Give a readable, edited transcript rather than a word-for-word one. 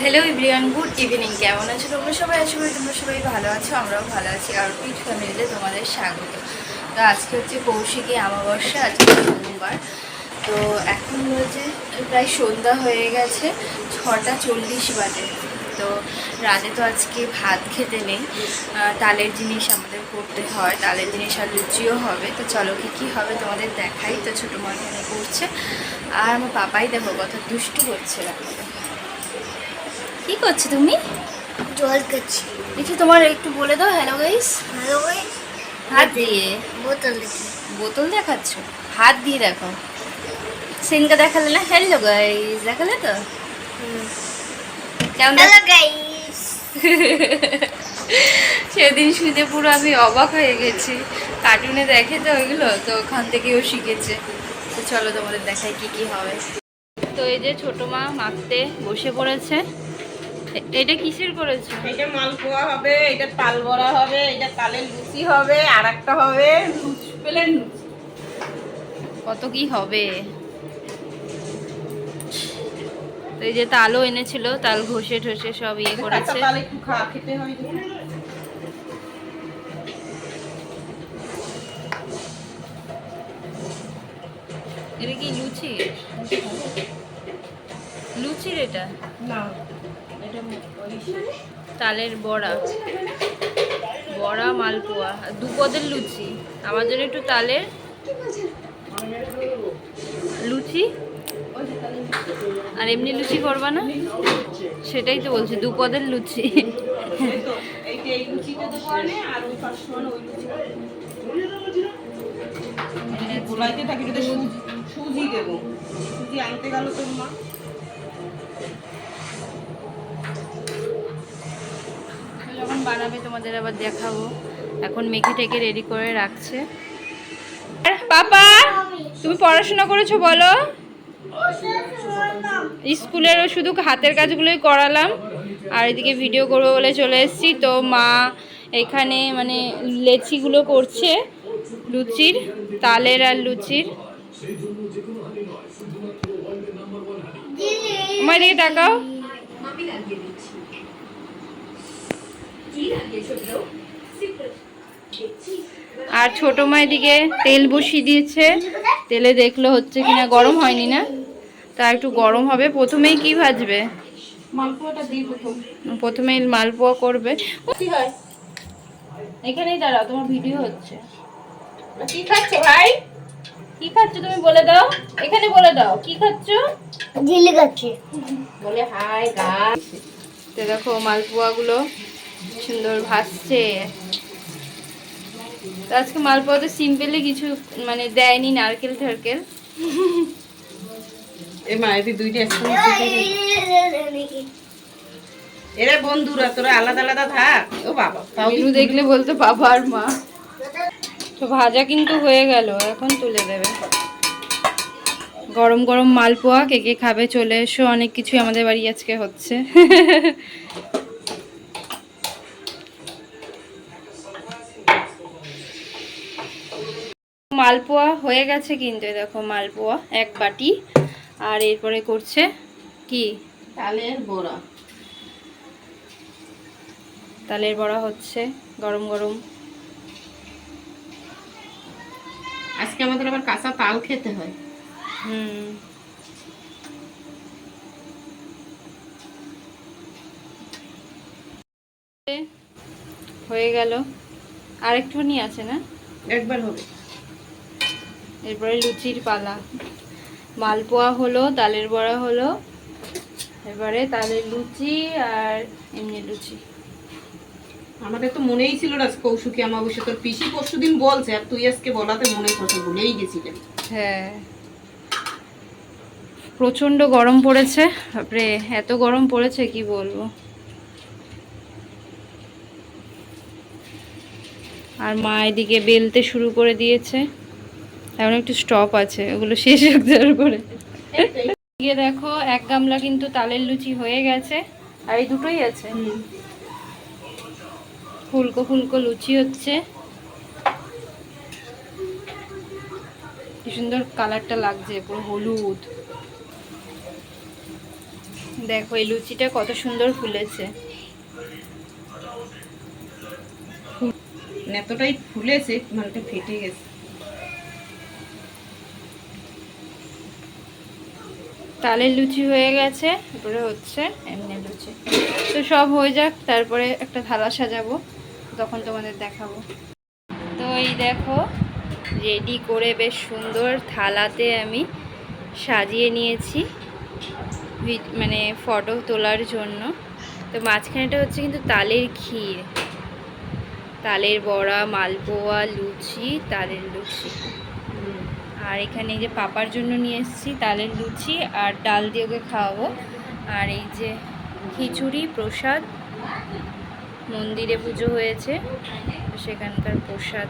Hello everyone, good evening. কেমন আছো তোমরা সবাই? আশা করি তোমরা সবাই ভালো আছো, আমরাও ভালো আছি। আর পিঠ ফ্যামিলিতে তোমাদের স্বাগত। তো আজকে হচ্ছে কৌশিকী অমাবস্যা, আজকে সোমবার। তো এখন হচ্ছে প্রায় সন্ধ্যা হয়ে গেছে, 6:40 বাজে। তো রাতে তো আজকে ভাত খেতে নেই, তালের জিনিস আমাদের করতে হয়, তালের জিনিস আর লুচিও হবে। তো চলো কী কী হবে তোমাদের দেখাই। তো ছোটো মা এখানে করছে, আর আমার পাপাই দেখো কথা দুষ্টু করছে। কি করছো তুমি? জল খাচ্ছি। দেখি তোমার একটু বলে দাও। Hello guys. Hello guys. হাত দিয়ে বোতল দেখি। বোতল দেখাচ্ছ? হাত দিয়ে দেখো। সিনকা দেখালে না? হ্যালো গাইস দেখালে তো? কেমন হ্যালো গাইস। সেদিন শুনে পুরো আমি অবাক হয়ে গেছি। কার্টুনে দেখে তো ওইগুলো, তো ওখান থেকেও শিখেছে। তো চলো তোমাদের দেখাই কি কি হবে। তো এই যে ছোট মা মাখতে বসে পড়েছে। এটা কিসের করেছো? এটা মালপোয়া হবে, এটা তাল বড়া হবে, এটা তালের লুচি হবে, আর একটা হবে প্লেন লুচি। কত কি হবে। তো এই যে তালও এনেছিল, তাল ঘষে ঠসে সব ইয়ে করেছে। তাল একটু খেতে হয়। এটা কি লুচি? লুচির এটা না, এটা তালের বড়া, বড়া মালপোয়া, দুপদের লুচি। আমার জন্য একটু তালের লুচি। আর এমনি লুচি করবা না? সেটাই তো বলছি, দুপদের লুচি। এই লুচিটা তো করে আর ওই পাশে ওই লুচি গোলাইতে থাকি। যদি সুজি দেবো, সুজি আনতে গেল তোর মা। যখন বানাবে তোমাদের আবার দেখাবো। এখন মেখে টেকে রেডি করে রাখছে। পাপা, তুমি পড়াশোনা করেছো বলো? স্কুলের শুধু হাতের কাজগুলোই করালাম, আর এদিকে ভিডিও করবো বলে চলে এসেছি। তো মা এখানে মানে লেচিগুলো করছে, লুচির, তালের আর লুচির। আমার এদিকে টাকাও। আর ছোট মা এদিকে তেল বসিয়ে দিয়েছে। তেলে দেখলো হচ্ছে কিনা, গরম হয়নি না, তা একটু গরম হবে। প্রথমেই কি ভাজবে? মালপোয়াটা দিই প্রথমেই মালপোয়া করবে। কি হয়? এখানেই দাঁড়াও, তোমার ভিডিও হচ্ছে। কি খাচ্ছে ভাই? কি খাচ্ছ তুমি বলে দাও, এখানে বলে দাও কি খাচ্ছ। জিলি খাচ্ছি। বলে হাই গাছ। তো দেখো মালপোয়াগুলো সুন্দর ভাসছে। তো আজকে মালপোয়াতে সিম্পলি কিছু মানে দেয়নি, নারকেল টারকেল। এই মায়ের দুইটা একসঙ্গে। এরা বন্ধুরা, তোরা আলাদা আলাদা থাক। ও বাবা, তাও মিনু দেখলে বলতো বাবা আর মা। তো ভাজা কিন্তু হয়ে গেল, এখন তুলে দেবে। গরম গরম মালপোয়া কে কে খাবে চলে এসো। অনেক কিছুই আমাদের বাড়ি আজকে হচ্ছে। মালপোয়া হয়ে গেছে কিন্তু, দেখো মালপোয়া এক বাটি। আর এরপরে করছে কি? তালের বড়া। তালের বড়া হচ্ছে গরম গরম। আজকে আমাদের আবার কাঁচা তাল খেতে হয়। হুম, হয়ে গেল। আর একটুখানি আছে না? একবার হবে। এরপরে লুচির পালা। মালপোয়া হলো, তালের বড়া হলো, এবারে তালের লুচি আর এমনি লুচি। আমাদের তো মনেই ছিল না কৌশিকী অমাবস্যা। তোর পিসি পরশুদিন বলছে, আর তুই আজকে বলাতে মনে কথা ভুলেই গেছিলেন। হ্যাঁ, প্রচণ্ড গরম পড়েছে। বাপরে এত গরম পড়েছে কি বলবো। আর মা এদিকে বেলতে শুরু করে দিয়েছে। এখন একটু স্টপ আছে, ওগুলো শেষ হতে করে। গিয়ে দেখো এক গামলা কিন্তু তালের লুচি হয়ে গেছে। আর এই দুটোই আছে। ফুলকো ফুলকো লুচি হচ্ছে। কি সুন্দর কালারটা লাগছে, পুরো হলুদ। দেখো এই লুচিটা কত সুন্দর ফুলেছে। এতটাই ফুলেছে মানে ফেটে গেছে। তালের লুচি হয়ে গেছে, তারপরে হচ্ছে এমনি লুচি। তো সব হয়ে যাক, তারপরে একটা থালা সাজাবো, তখন তোমাদের দেখাবো। তো এই দেখো রেডি করে বেশ সুন্দর থালাতে আমি সাজিয়ে নিয়েছি মানে ফটো তোলার জন্য। তো মাঝখানেটা হচ্ছে কিন্তু তালের ক্ষীর, তালের বড়া, মালপোয়া, লুচি, তালের লুচি। আর এখানে এই যে পাপার জন্য নিয়ে এসেছি তালের লুচি আর ডাল দিয়ে ওকে খাওয়াবো। আর এই যে খিচুড়ি প্রসাদ, মন্দিরে পুজো হয়েছে সেখানকার প্রসাদ।